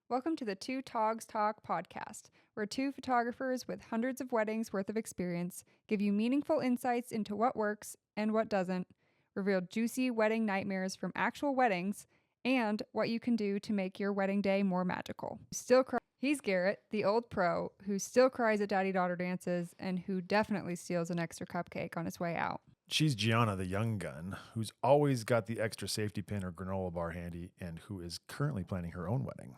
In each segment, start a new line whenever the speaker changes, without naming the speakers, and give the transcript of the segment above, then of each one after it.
Welcome to the Two Togs Talk podcast, where two photographers with hundreds of weddings worth of experience give you meaningful insights into what works and what doesn't, reveal juicy wedding nightmares from actual weddings, and what you can do to make your wedding day more magical. He's Garrett, the old pro, who still cries at daddy-daughter dances and who definitely steals an extra cupcake on his way out.
She's Gianna, the young gun, who's always got the extra safety pin or granola bar handy and who is currently planning her own wedding.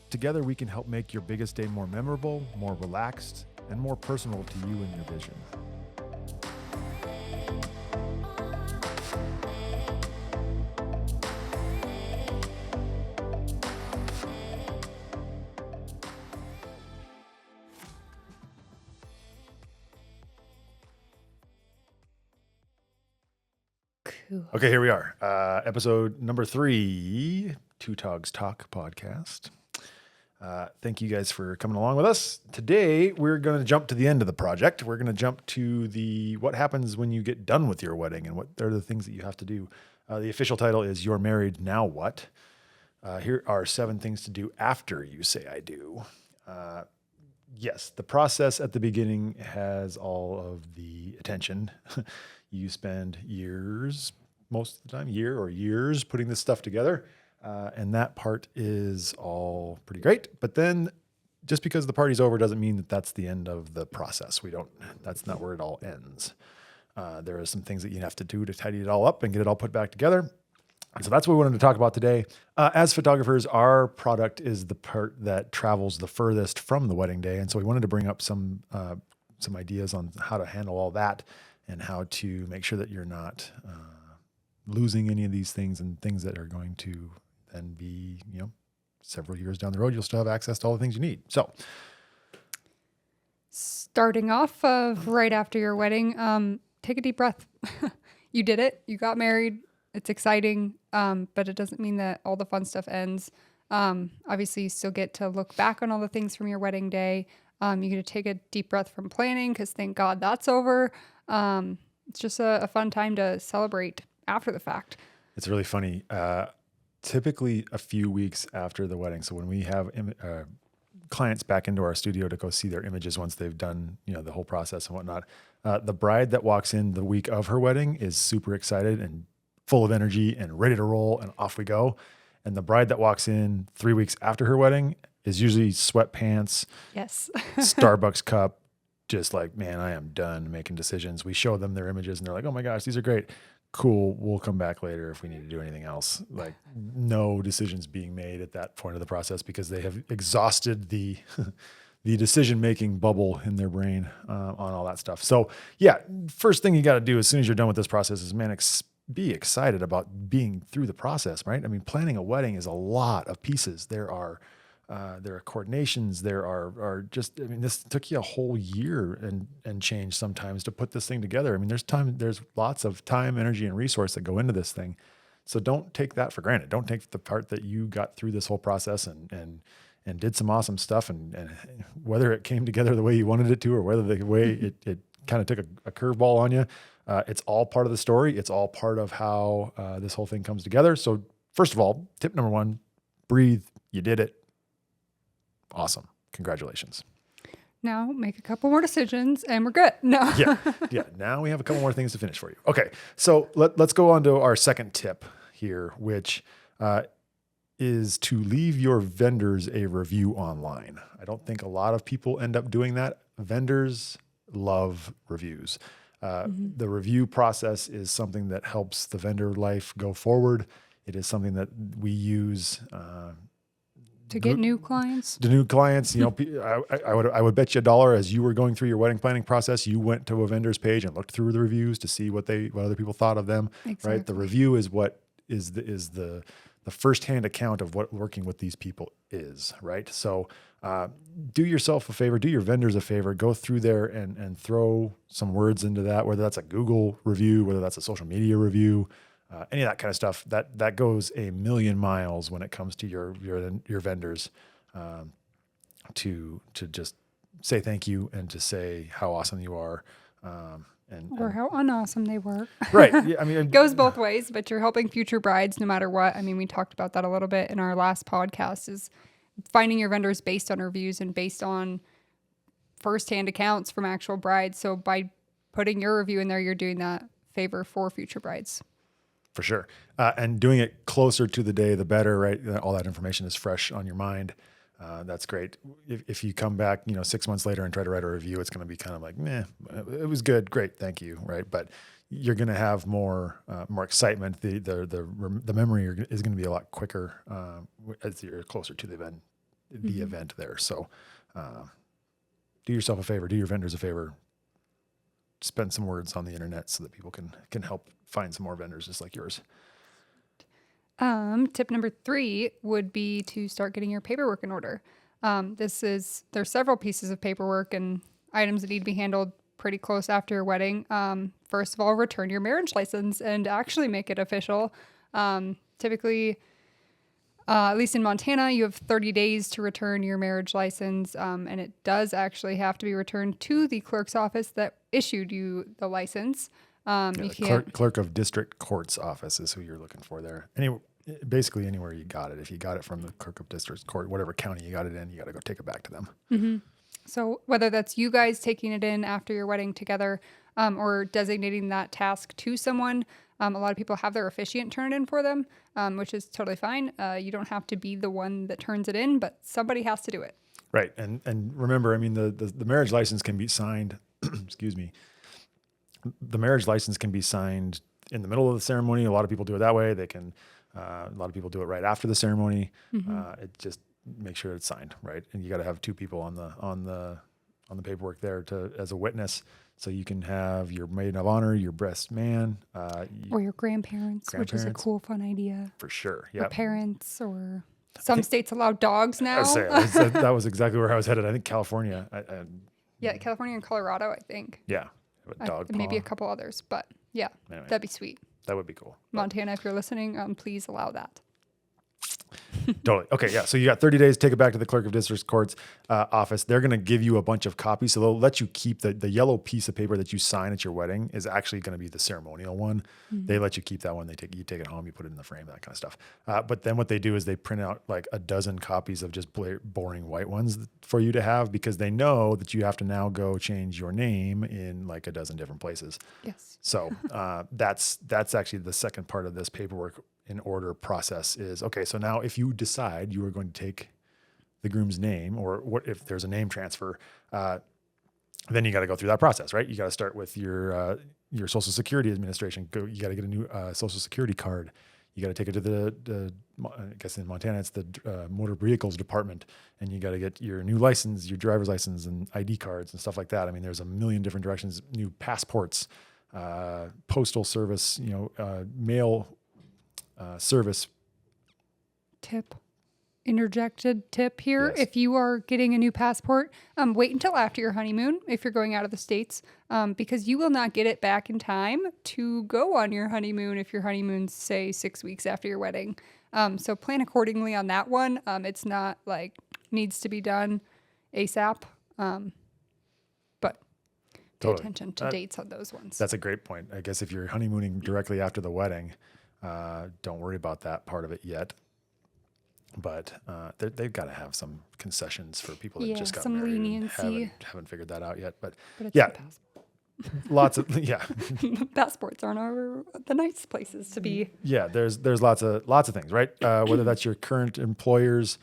Together, we can help make your biggest day more memorable, more relaxed, and more personal to you and your vision.
Cool.
Okay, here we are. Episode number 3, Two Togs Talk podcast. Thank you guys for coming along with us. Today, we're going to jump to the end of the project. We're going to jump to what happens when you get done with your wedding and what are the things that you have to do. The official title is You're Married, Now What? Here are 7 things to do after you say I do. Yes, the process at the beginning has all of the attention. You spend years, most of the time, years putting this stuff together. And that part is all pretty great. But then just because the party's over doesn't mean that that's the end of the process. That's not where it all ends. There are some things that you have to do to tidy it all up and get it all put back together. And so that's what we wanted to talk about today. As photographers, our product is the part that travels the furthest from the wedding day. And so we wanted to bring up some ideas on how to handle all that and how to make sure that you're not losing any of these things and things that are going to then be, several years down the road, you'll still have access to all the things you need. So
Starting off of right after your wedding, take a deep breath. You did it. You got married. It's exciting, but it doesn't mean that all the fun stuff ends. Obviously, you still get to look back on all the things from your wedding day. You get to take a deep breath from planning because thank God that's over. It's just a fun time to celebrate after the fact.
it's really funny. Typically a few weeks after the wedding. So when we have clients back into our studio to go see their images once they've done, the whole process and whatnot, the bride that walks in the week of her wedding is super excited and full of energy and ready to roll and off we go. And the bride that walks in 3 weeks after her wedding is usually sweatpants,
Yes.
Starbucks cup, just like, man, I am done making decisions. We show them their images and they're like, oh my gosh, these are great. Cool. We'll come back later if we need to do anything else. Like no decisions being made at that point of the process because they have exhausted the decision-making bubble in their brain on all that stuff. So yeah, first thing you got to do as soon as you're done with this process is, man, be excited about being through the process, right? I mean, planning a wedding is a lot of pieces. There are coordinations. This took you a whole year and change sometimes to put this thing together. I mean, there's lots of time, energy, and resource that go into this thing. So don't take that for granted. Don't take the part that you got through this whole process and did some awesome stuff and whether it came together the way you wanted it to, or whether the way it kind of took a curveball on you. It's all part of the story. It's all part of how this whole thing comes together. So first of all, tip number 1, breathe. You did it. Awesome. Congratulations.
Now make a couple more decisions and we're good. No.
Yeah. Now we have a couple more things to finish for you. Okay. So let's go on to our second tip here, which is to leave your vendors a review online. I don't think a lot of people end up doing that. Vendors love reviews. The review process is something that helps the vendor life go forward. It is something that we use
To get new clients.
the new clients. I would bet you $1 as you were going through your wedding planning process, you went to a vendor's page and looked through the reviews to see what other people thought of them.
Exactly.
Right? The review is what is the firsthand account of what working with these people is, right? So do yourself a favor, do your vendors a favor, go through there and throw some words into that, whether that's a Google review, whether that's a social media review, any of that kind of stuff. That goes a million miles when it comes to your vendors, to just say thank you and to say how awesome you are,
Or how unawesome they were.
right. Yeah, I mean,
It goes both ways, but you're helping future brides no matter what. I mean, we talked about that a little bit in our last podcast, is finding your vendors based on reviews and based on firsthand accounts from actual brides. So by putting your review in there, you're doing that favor for future brides.
For sure. And doing it closer to the day, the better, right? All that information is fresh on your mind. That's great. If you come back, 6 months later and try to write a review, it's going to be kind of like, meh, it was good. Great. Thank you. Right. But you're going to have more excitement. The memory is going to be a lot quicker as you're closer to the event there. So do yourself a favor, do your vendors a favor, spend some words on the internet so that people can help find some more vendors just like yours.
Tip number 3 would be to start getting your paperwork in order. There's several pieces of paperwork and items that need to be handled pretty close after your wedding. First of all, return your marriage license and actually make it official. Typically, at least in Montana, you have 30 days to return your marriage license, and it does actually have to be returned to the clerk's office that issued you the license.
Clerk of District Court's office is who you're looking for there. Basically anywhere you got it. If you got it from the Clerk of District Court, whatever county you got it in, you got to go take it back to them.
Mm-hmm. So whether that's you guys taking it in after your wedding together, or designating that task to someone, a lot of people have their officiant turn it in for them, which is totally fine. You don't have to be the one that turns it in, but somebody has to do it.
Right. And remember, the marriage license can be signed, excuse me. The marriage license can be signed in the middle of the ceremony. A lot of people do it that way. They can, a lot of people do it right after the ceremony.
Mm-hmm.
It just make sure it's signed, right? And you got to have 2 people on the paperwork there as a witness. So you can have your maid of honor, your best man,
or your grandparents, which is a cool, fun idea.
For sure. Yeah.
Or parents, or some states allow dogs now.
That was exactly where I was headed. I think California.
Yeah, California and Colorado, I think.
Yeah. Dog
maybe a couple others, but yeah, anyway, that'd be sweet.
That would be cool.
Montana, if you're listening, please allow that.
Totally. Okay. Yeah. So you got 30 days, take it back to the Clerk of District Court's office. They're going to give you a bunch of copies. So they'll let you keep the yellow piece of paper that you sign at your wedding is actually going to be the ceremonial one. Mm-hmm. They let you keep that one. You take it home, you put it in the frame, that kind of stuff. But then what they do is they print out like a dozen copies of just boring white ones for you to have, because they know that you have to now go change your name in like a dozen different places.
Yes.
So that's actually the second part of this paperwork in order process is, okay, so now if you decide you are going to take the groom's name, or what if there's a name transfer, then you got to go through that process, right? You got to start with your Social Security Administration. You got to get a new Social Security card. You got to take it to the I guess in Montana, it's the Motor Vehicles Department, and you got to get your new license, your driver's license, and ID cards and stuff like that. I mean, there's a million different directions, new passports, postal service, mail service.
Interjected tip here. Yes. If you are getting a new passport, wait until after your honeymoon if you're going out of the States, because you will not get it back in time to go on your honeymoon if your honeymoon's, say, 6 weeks after your wedding. So plan accordingly on that one. It's not like needs to be done ASAP, but pay attention to dates on those ones.
That's a great point. I guess if you're honeymooning directly after the wedding, don't worry about that part of it yet. But they've got to have some concessions for people that just got
some
married
leniency.
And haven't figured that out yet. But
it's
yeah, lots of
passports aren't the nice places to be.
Yeah, there's lots of things, right? Whether that's your current employers,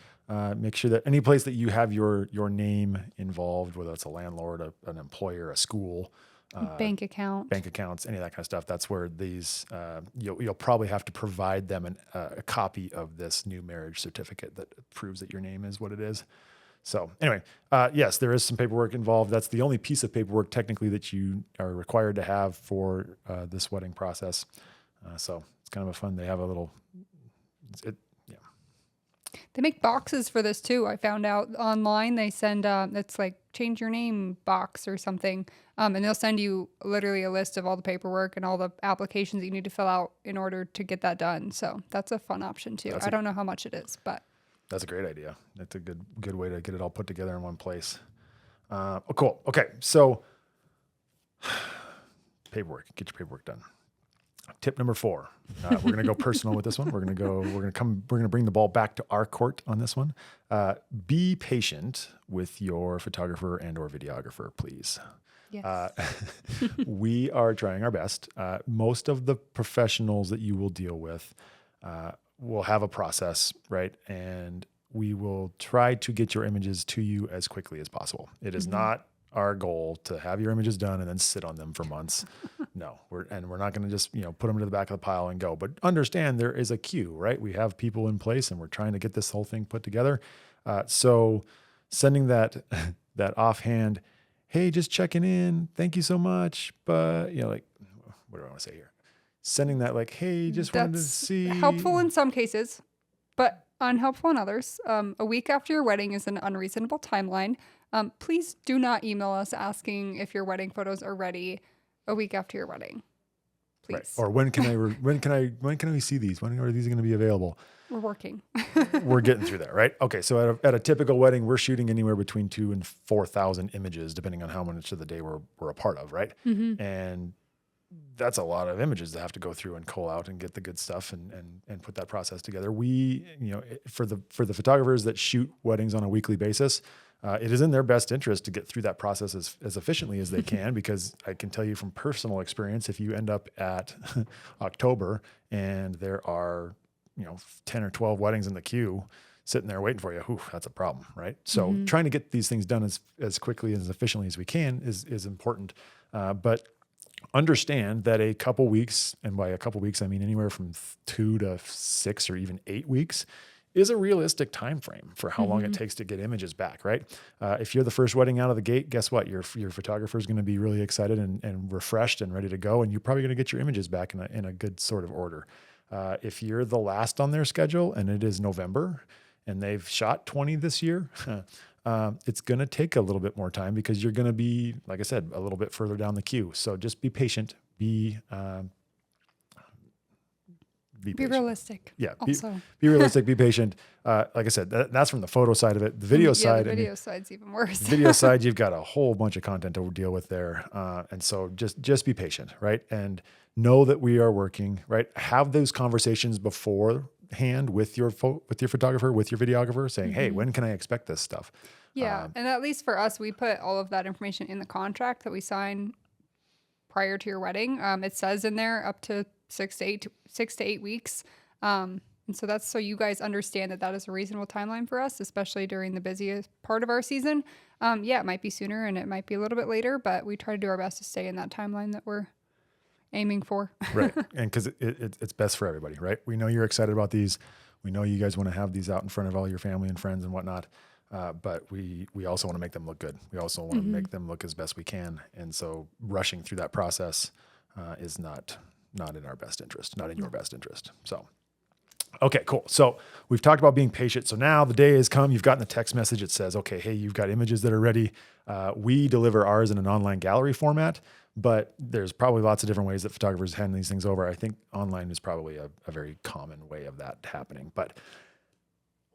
make sure that any place that you have your name involved, whether it's a landlord, an employer, a school.
Bank accounts,
any of that kind of stuff. That's where these, you'll probably have to provide them a copy of this new marriage certificate that proves that your name is what it is. So anyway, yes, there is some paperwork involved. That's the only piece of paperwork technically that you are required to have for this wedding process. So it's kind of a fun, they have a little,
They make boxes for this too. I found out online they send, it's like change your name box or something. And they'll send you literally a list of all the paperwork and all the applications that you need to fill out in order to get that done. So that's a fun option too. I don't know how much it is, but.
That's a great idea. That's a good way to get it all put together in one place. Cool. Okay. So paperwork, get your paperwork done. Tip number 4. We're going to go personal with this one. We're going to bring the ball back to our court on this one. Be patient with your photographer and or videographer, please.
Yes.
We are trying our best. Most of the professionals that you will deal with will have a process, right? And we will try to get your images to you as quickly as possible. It is not our goal to have your images done and then sit on them for months. No, we're not going to just, put them to the back of the pile and go, but understand there is a queue, right? We have people in place and we're trying to get this whole thing put together. So sending that offhand, hey, just checking in. Thank you so much. But what do I want to say here? Sending that like, hey, just wanted to see.
Helpful in some cases, but unhelpful in others. A week after your wedding is an unreasonable timeline. Please do not email us asking if your wedding photos are ready a week after your wedding. Please.
Right. Or when can we see these? When are these going to be available?
We're working.
We're getting through that, right? Okay. So at a typical wedding, we're shooting anywhere between 2,000 and 4,000 images, depending on how much of the day we're a part of, right?
Mm-hmm.
And that's a lot of images to have to go through and cull out and get the good stuff and put that process together. We, for the photographers that shoot weddings on a weekly basis, it is in their best interest to get through that process as efficiently as they can, because I can tell you from personal experience, if you end up at October and there are, 10 or 12 weddings in the queue sitting there waiting for you, that's a problem, right? So trying to get these things done as quickly and as efficiently as we can is important. But understand that a couple weeks, and by a couple weeks, I mean anywhere from 2 to 6 or even 8 weeks, is a realistic time frame for how long it takes to get images back, right? If you're the first wedding out of the gate, guess what? Your photographer is going to be really excited and refreshed and ready to go, and you're probably going to get your images back in a good sort of order. If you're the last on their schedule and it is November and they've shot 20 this year, it's going to take a little bit more time because you're going to be, like I said, a little bit further down the queue. So just be patient. Be
realistic.
Yeah.
Also.
Be realistic, be patient. Like I said, that's from the photo side of it. The video side.
The video side's even worse.
Video side, you've got a whole bunch of content to deal with there. And so just be patient, right? And know that we are working, right? Have those conversations beforehand with your photographer, with your videographer, saying, hey, when can I expect this stuff?
Yeah. And at least for us, we put all of that information in the contract that we sign prior to your wedding. It says in there up to 6 to 8 weeks. And so that's so you guys understand that is a reasonable timeline for us, especially during the busiest part of our season. It might be sooner and it might be a little bit later, but we try to do our best to stay in that timeline that we're aiming for.
Right. And because it's best for everybody, right? We know you're excited about these. We know you guys want to have these out in front of all your family and friends and whatnot. But we also want to make them look good. We also want to make them look as best we can. And so rushing through that process is not in our best interest, not in your best interest. So, okay, cool. So we've talked about being patient. So now the day has come. You've gotten the text message. It says, okay, hey, you've got images that are ready. We deliver ours in an online gallery format, but there's probably lots of different ways that photographers hand these things over. I think online is probably a very common way of that happening. But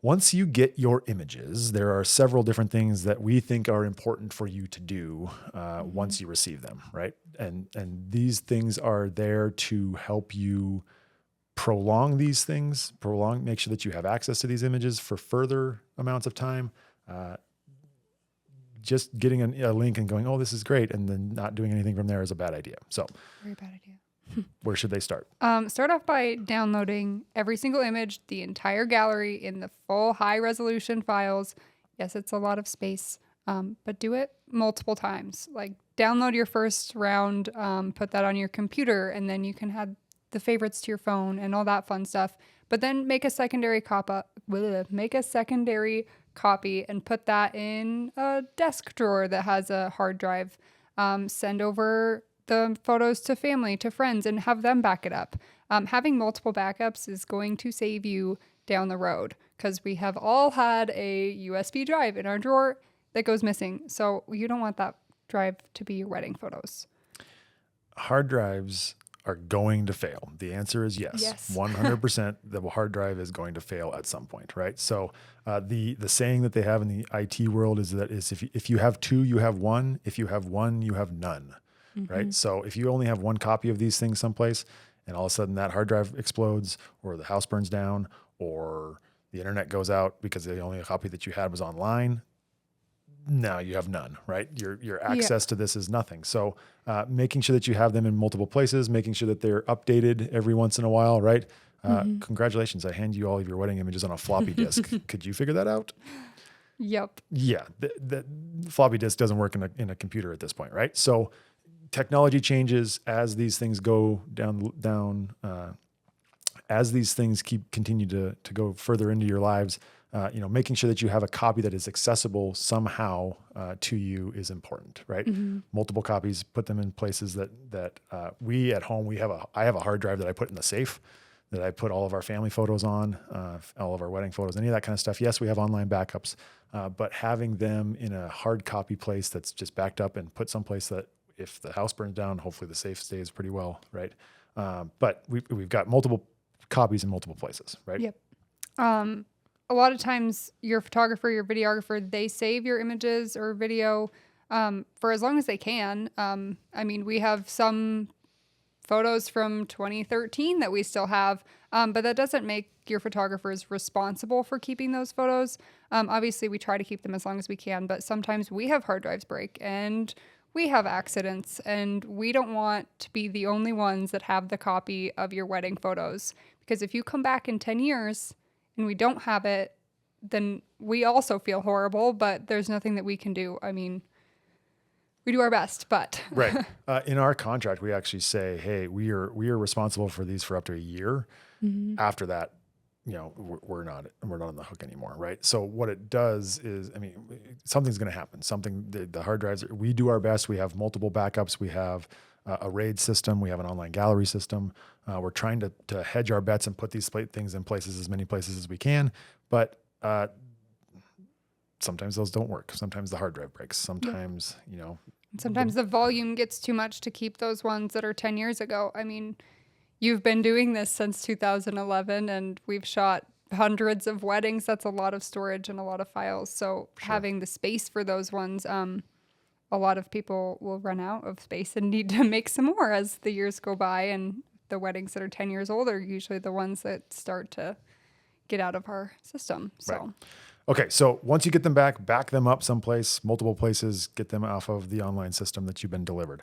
once you get your images, there are several different things that we think are important for you to do once you receive them, right? And these things are there to help you prolong these things, make sure that you have access to these images for further amounts of time. Just getting a link and going, oh, this is great, and then not doing anything from there is a bad idea. So,
very bad idea.
Where should they start?
Start off by downloading every single image, the entire gallery in the full high resolution files. Yes, it's a lot of space, but do it multiple times. Like download your first round, put that on your computer, and then you can add the favorites to your phone and all that fun stuff. But then make a secondary copy and put that in a desk drawer that has a hard drive. Send over the photos to family, to friends, and have them back it up. Having multiple backups is going to save you down the road because we have all had a USB drive in our drawer that goes missing. So you don't want that drive to be your wedding photos.
Hard drives are going to fail. The answer is yes. 100% the hard drive is going to fail at some point, right? So the saying that they have in the IT world is that if you have two, you have one. If you have one, you have none. Right. So if you only have one copy of these things someplace and all of a sudden that hard drive explodes, or the house burns down, or the internet goes out because the only copy that you had was online, now you have none, right? Your access to this is nothing. So making sure that you have them in multiple places, making sure that they're updated every once in a while, right? Congratulations. I hand you all of your wedding images on a floppy disk. Could you figure that out?
Yep.
Yeah. The floppy disk doesn't work in a computer at this point, right? So technology changes as these things go down, as these things continue to go further into your lives. Making sure that you have a copy that is accessible somehow to you is important, right? Multiple copies, put them in places that we at home, I have a hard drive that I put in the safe that I put all of our family photos on, all of our wedding photos, any of that kind of stuff. Yes, we have online backups, but having them in a hard copy place that's just backed up and put someplace that if the house burns down, hopefully the safe stays pretty well, right? But we've got multiple copies in multiple places, right?
Yep. A lot of times your photographer, your videographer, they save your images or video for as long as they can. We have some photos from 2013 that we still have, but that doesn't make your photographers responsible for keeping those photos. Obviously, we try to keep them as long as we can, but sometimes we have hard drives break and we have accidents, and we don't want to be the only ones that have the copy of your wedding photos. Because if you come back in 10 years and we don't have it, then we also feel horrible, but there's nothing that we can do. I mean, we do our best, but
right. In our contract, we actually say, hey, we are responsible for these for up to a year. After that, we're not on the hook anymore, right? So what it does is, something's going to happen. The hard drives, we do our best. We have multiple backups. We have a RAID system. We have an online gallery system. We're trying to hedge our bets and put these things in places, as many places as we can. But sometimes those don't work. Sometimes the hard drive breaks. Sometimes,
sometimes the volume gets too much to keep those ones that are 10 years ago. I mean, you've been doing this since 2011 and we've shot hundreds of weddings. That's a lot of storage and a lot of files. So having the space for those ones, a lot of people will run out of space and need to make some more as the years go by. And the weddings that are 10 years old are usually the ones that start to get out of our system. So.
Right. Okay, so once you get them back them up someplace, multiple places, get them off of the online system that you've been delivered.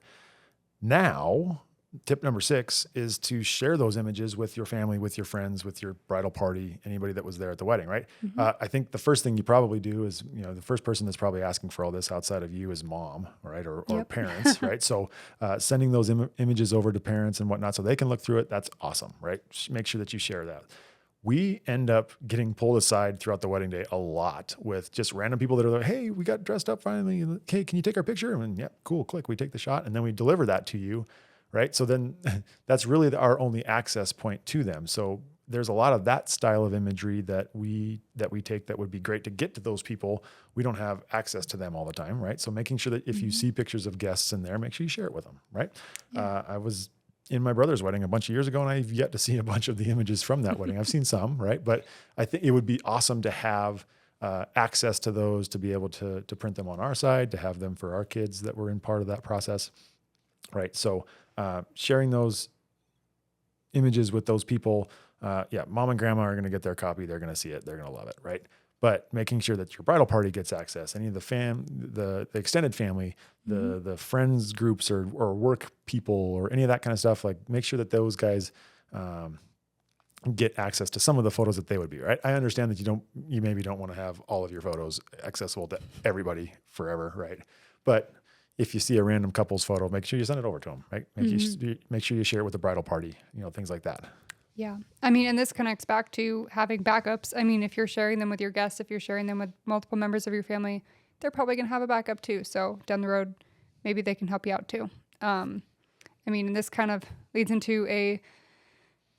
Now, tip number 6 is to share those images with your family, with your friends, with your bridal party, anybody that was there at the wedding, right? I think the first thing you probably do is, the first person that's probably asking for all this outside of you is mom, right? Or parents, right? So sending those images over to parents and whatnot so they can look through it, that's awesome, right? Make sure that you share that. We end up getting pulled aside throughout the wedding day a lot with just random people that are like, hey, we got dressed up finally. Okay, can you take our picture? And yeah, cool, click. We take the shot and then we deliver that to you, right? So then that's really our only access point to them. So there's a lot of that style of imagery that we take that would be great to get to those people. We don't have access to them all the time, right? So making sure that if you see pictures of guests in there, make sure you share it with them, right? Yeah. I was in my brother's wedding a bunch of years ago, and I've yet to see a bunch of the images from that wedding. I've seen some, right? But I think it would be awesome to have access to those, to be able to print them on our side, to have them for our kids that were in part of that process, right? So sharing those images with those people, mom and grandma are going to get their copy. They're going to see it. They're going to love it, right? But making sure that your bridal party gets access, any of the extended family, the friends groups or work people or any of that kind of stuff, like make sure that those guys get access to some of the photos that they would be, right? I understand that you maybe don't want to have all of your photos accessible to everybody forever, right? But if you see a random couple's photo, make sure you send it over to them, right? Make sure you share it with the bridal party, things like that.
Yeah. And this connects back to having backups. If you're sharing them with your guests, if you're sharing them with multiple members of your family, they're probably going to have a backup too. So down the road, maybe they can help you out too. And this kind of leads into a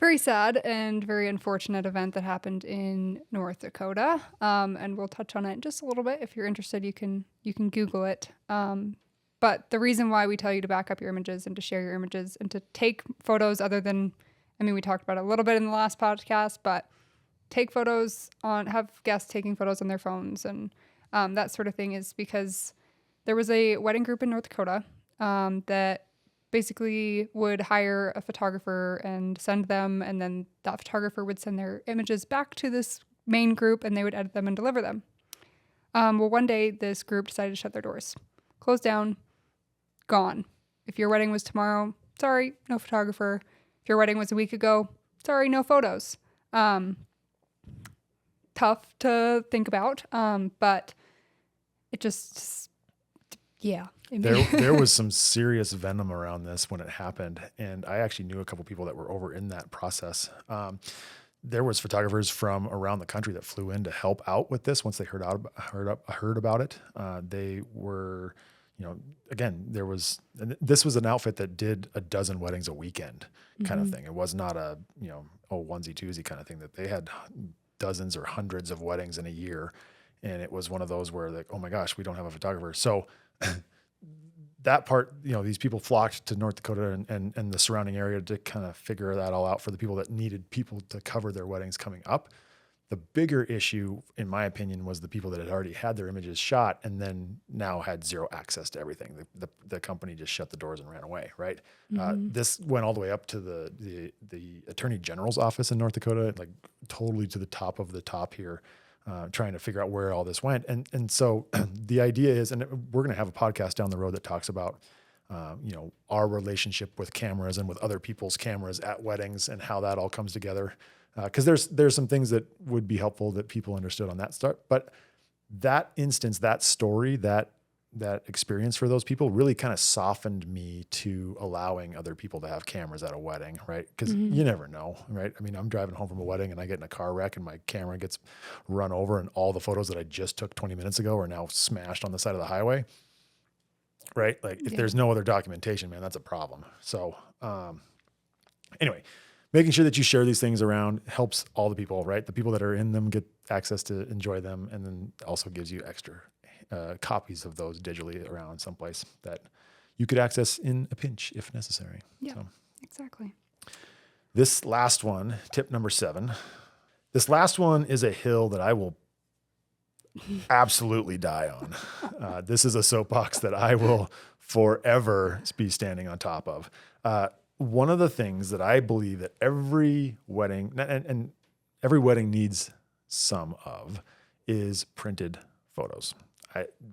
very sad and very unfortunate event that happened in North Dakota. And we'll touch on it just a little bit. If you're interested, you can Google it. But the reason why we tell you to back up your images and to share your images and to take photos other than, we talked about it a little bit in the last podcast, but take photos have guests taking photos on their phones and that sort of thing, is because there was a wedding group in North Dakota that basically would hire a photographer and send them, and then that photographer would send their images back to this main group and they would edit them and deliver them. Well, one day this group decided to shut their doors, closed down, gone. If your wedding was tomorrow, sorry, no photographer. If your wedding was a week ago, sorry, no photos. Tough to think about, but it just, yeah.
There was some serious venom around this when it happened, and I actually knew a couple people that were over in that process. There was photographers from around the country that flew in to help out with this once they heard about it. They were, again, this was an outfit that did a dozen weddings a weekend kind of thing. It was not a, onesie twosie kind of thing, that they had dozens or hundreds of weddings in a year. And it was one of those where like, oh my gosh, we don't have a photographer. So that part, these people flocked to North Dakota and the surrounding area to kind of figure that all out for the people that needed people to cover their weddings coming up. The bigger issue, in my opinion, was the people that had already had their images shot and then now had zero access to everything. The company just shut the doors and ran away, right? This went all the way up to the Attorney General's office in North Dakota, like totally to the top of the top here, trying to figure out where all this went. And so the idea is, and we're going to have a podcast down the road that talks about, our relationship with cameras and with other people's cameras at weddings and how that all comes together. Because there's some things that would be helpful that people understood on that start, but that instance, that story, that experience for those people really kind of softened me to allowing other people to have cameras at a wedding, right? Because you never know, right? I mean, I'm driving home from a wedding and I get in a car wreck and my camera gets run over and all the photos that I just took 20 minutes ago are now smashed on the side of the highway, right? Like if there's no other documentation, man, that's a problem. So anyway, making sure that you share these things around helps all the people, right? The people that are in them get access to enjoy them, and then also gives you extra copies of those digitally around someplace that you could access in a pinch if necessary.
Yeah, exactly.
This last one, tip number 7, this last one is a hill that I will absolutely die on. This is a soapbox that I will forever be standing on top of. One of the things that I believe that every wedding, and every wedding needs some of, is printed photos.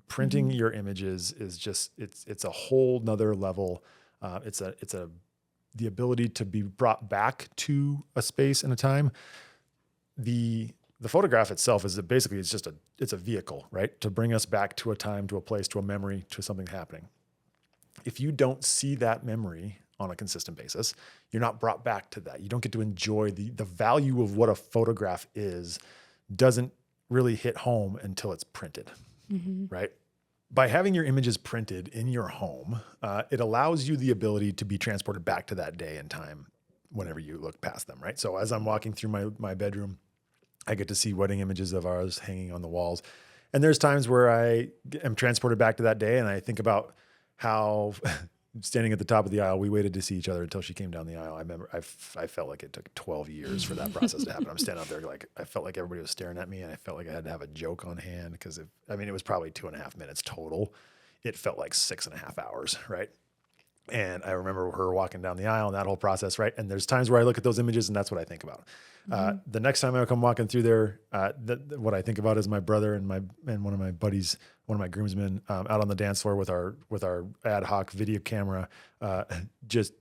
Printing your images is just, it's a whole nother level. It's the ability to be brought back to a space and a time. The photograph itself is basically, it's a vehicle, right? To bring us back to a time, to a place, to a memory, to something happening. If you don't see that memory on a consistent basis, you're not brought back to that. You don't get to enjoy the value of what a photograph is, doesn't really hit home until it's printed, right? By having your images printed in your home, it allows you the ability to be transported back to that day and time whenever you look past them, right? So as I'm walking through my bedroom, I get to see wedding images of ours hanging on the walls. And there's times where I am transported back to that day and I think about how standing at the top of the aisle, we waited to see each other until she came down the aisle. I remember I felt like it took 12 years for that process to happen. I'm standing out there like, I felt like everybody was staring at me and I felt like I had to have a joke on hand because it was probably 2.5 minutes total. It felt like 6.5 hours, right? And I remember her walking down the aisle and that whole process, right? And there's times where I look at those images and that's what I think about. The next time I come walking through there, what I think about is my brother and one of my buddies, one of my groomsmen, out on the dance floor with our ad hoc video camera, just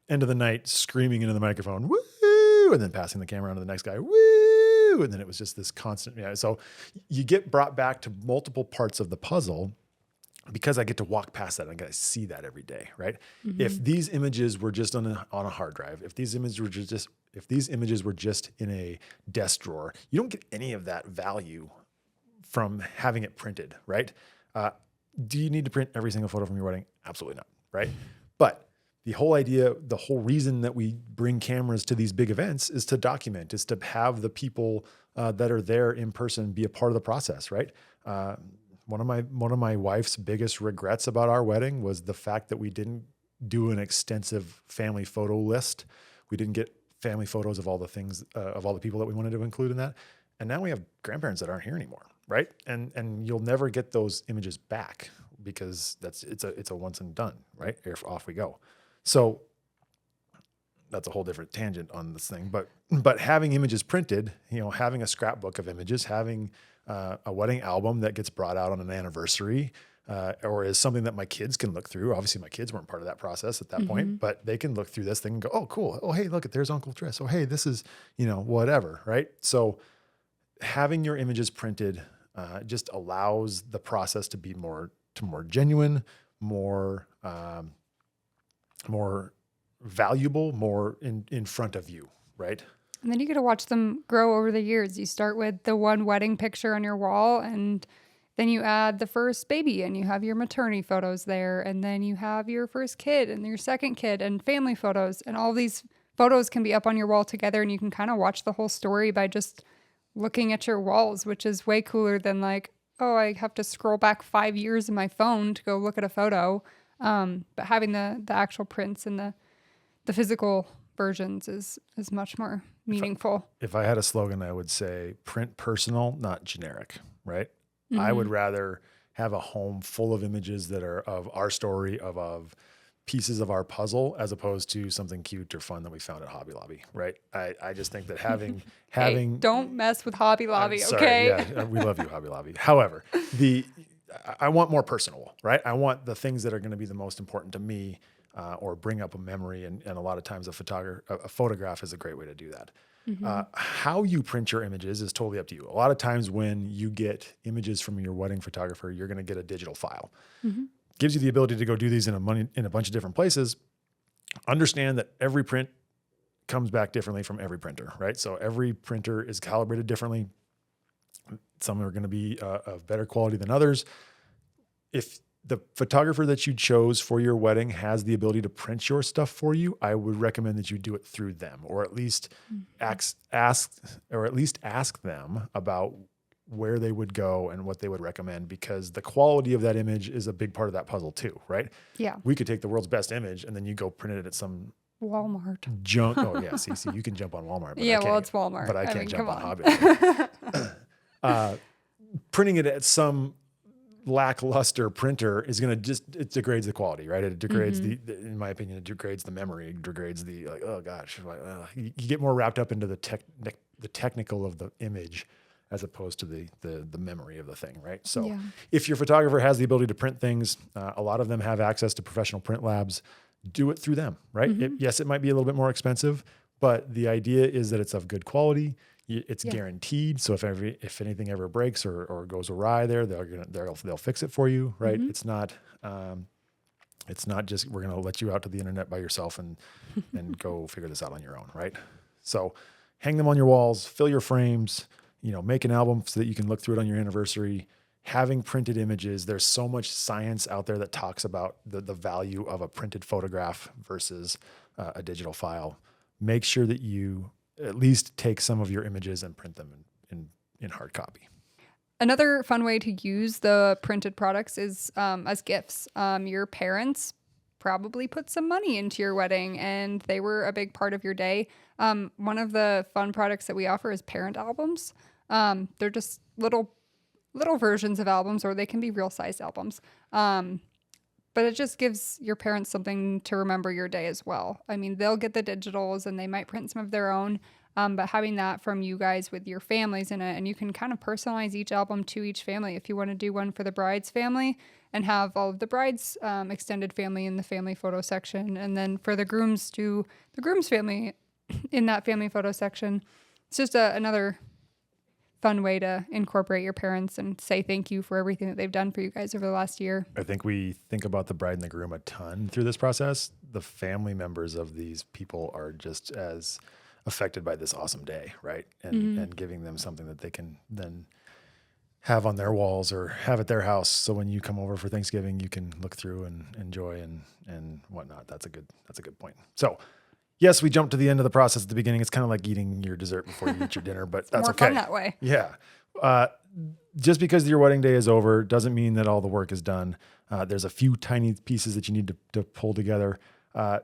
end of the night screaming into the microphone, woo, and then passing the camera on to the next guy, woo, and then it was just this constant. Yeah, so you get brought back to multiple parts of the puzzle because I get to walk past that and I get to see that every day, right? If these images were just on a hard drive, if these images were just in a desk drawer, you don't get any of that value from having it printed, right? Do you need to print every single photo from your wedding? Absolutely not, right? But the whole idea, the whole reason that we bring cameras to these big events is to document, is to have the people that are there in person be a part of the process, right? One of my wife's biggest regrets about our wedding was the fact that we didn't do an extensive family photo list. We didn't get family photos of all the things, of all the people that we wanted to include in that. And now we have grandparents that aren't here anymore, right? And you'll never get those images back because it's a once and done, right? Off we go. So that's a whole different tangent on this thing, but having images printed, having a scrapbook of images, having a wedding album that gets brought out on an anniversary, or is something that my kids can look through. Obviously my kids weren't part of that process at that point, but they can look through this thing and go, oh, cool. Oh, hey, look, there's Uncle Tris. Oh, hey, this is, whatever. Right. So having your images printed just allows the process to be more genuine, more valuable, more in front of you, right?
And then you get to watch them grow over the years. You start with the one wedding picture on your wall, and then you add the first baby, and you have your maternity photos there, and then you have your first kid and your second kid and family photos, and all these photos can be up on your wall together, and you can kind of watch the whole story by just looking at your walls, which is way cooler than like, oh, I have to scroll back 5 years in my phone to go look at a photo. But having the actual prints and the physical versions is much more meaningful.
If I had a slogan, I would say print personal, not generic, right? Mm-hmm. I would rather have a home full of images that are of our story, of pieces of our puzzle, as opposed to something cute or fun that we found at Hobby Lobby, right? I just think that having
hey, don't mess with Hobby Lobby,
sorry,
okay?
Yeah, we love you, Hobby Lobby. However, I want more personal, right? I want the things that are going to be the most important to me, or bring up a memory, and a lot of times a photograph is a great way to do that. Mm-hmm. How you print your images is totally up to you. A lot of times when you get images from your wedding photographer, you're going to get a digital file. Mm-hmm. Gives you the ability to go do these in a bunch of different places. Understand that every print comes back differently from every printer, right? So every printer is calibrated differently. Some are going to be of better quality than others. If the photographer that you chose for your wedding has the ability to print your stuff for you, I would recommend that you do it through them, or at least ask them about where they would go and what they would recommend, because the quality of that image is a big part of that puzzle too, right?
Yeah.
We could take the world's best image and then you go print it at some
Walmart
junk. Oh yeah. See, you can jump on Walmart. But
yeah, well, it's Walmart.
But I can't jump on Hobby. Printing it at some lackluster printer is going to it degrades the quality, right? It degrades in my opinion, it degrades the memory, it degrades the, like, oh gosh, you get more wrapped up into the technical of the image as opposed to the memory of the thing, right? So if your photographer has the ability to print things, a lot of them have access to professional print labs, do it through them, right? Mm-hmm. Yes, it might be a little bit more expensive, but the idea is that it's of good quality. It's guaranteed. So if anything ever breaks or goes awry there, they'll fix it for you, right? Mm-hmm. It's not just, we're going to let you out to the internet by yourself and go figure this out on your own, right? So hang them on your walls, fill your frames, make an album so that you can look through it on your anniversary. Having printed images, there's so much science out there that talks about the value of a printed photograph versus a digital file. Make sure that you at least take some of your images and print them in hard copy.
Another fun way to use the printed products is as gifts. Your parents probably put some money into your wedding and they were a big part of your day. One of the fun products that we offer is parent albums. They're just little versions of albums, or they can be real size albums. But it just gives your parents something to remember your day as well. I mean, they'll get the digitals and they might print some of their own, but having that from you guys with your families in it, and you can kind of personalize each album to each family. If you want to do one for the bride's family and have all of the bride's extended family in the family photo section, and then for the grooms, do the groom's family in that family photo section. It's just another fun way to incorporate your parents and say thank you for everything that they've done for you guys over the last year.
I think we think about the bride and the groom a ton through this process. The family members of these people are just as affected by this awesome day, right? And giving them something that they can then have on their walls or have at their house. So when you come over for Thanksgiving, you can look through and enjoy and whatnot. That's a good point. So yes, we jumped to the end of the process at the beginning. It's kind of like eating your dessert before you eat your dinner, but that's
more
okay.
Fun that way.
Yeah. Just because your wedding day is over doesn't mean that all the work is done. There's a few tiny pieces that you need to pull together.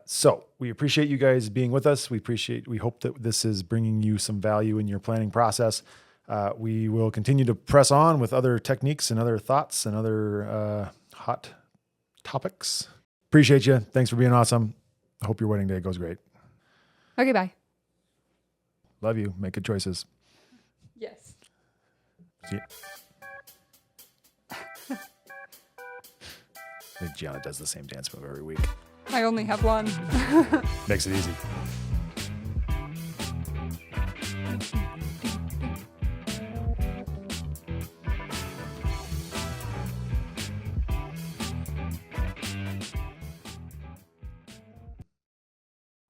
So we appreciate you guys being with us. We hope that this is bringing you some value in your planning process. We will continue to press on with other techniques and other thoughts and other hot topics. Appreciate you. Thanks for being awesome. I hope your wedding day goes great.
Okay, bye.
Love you. Make good choices.
Yes.
See. I think Gianna does the same dance move every week.
I only have one.
Makes it easy.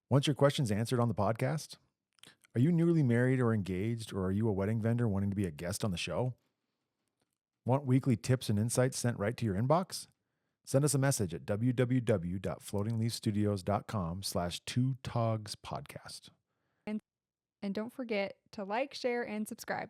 Want your questions answered on the podcast? Are you newly married or engaged, or are you a wedding vendor wanting to be a guest on the show? Want weekly tips and insights sent right to your inbox? Send us a message at www.floatingleafstudios.com/2togspodcast.
And don't forget to like, share, and subscribe.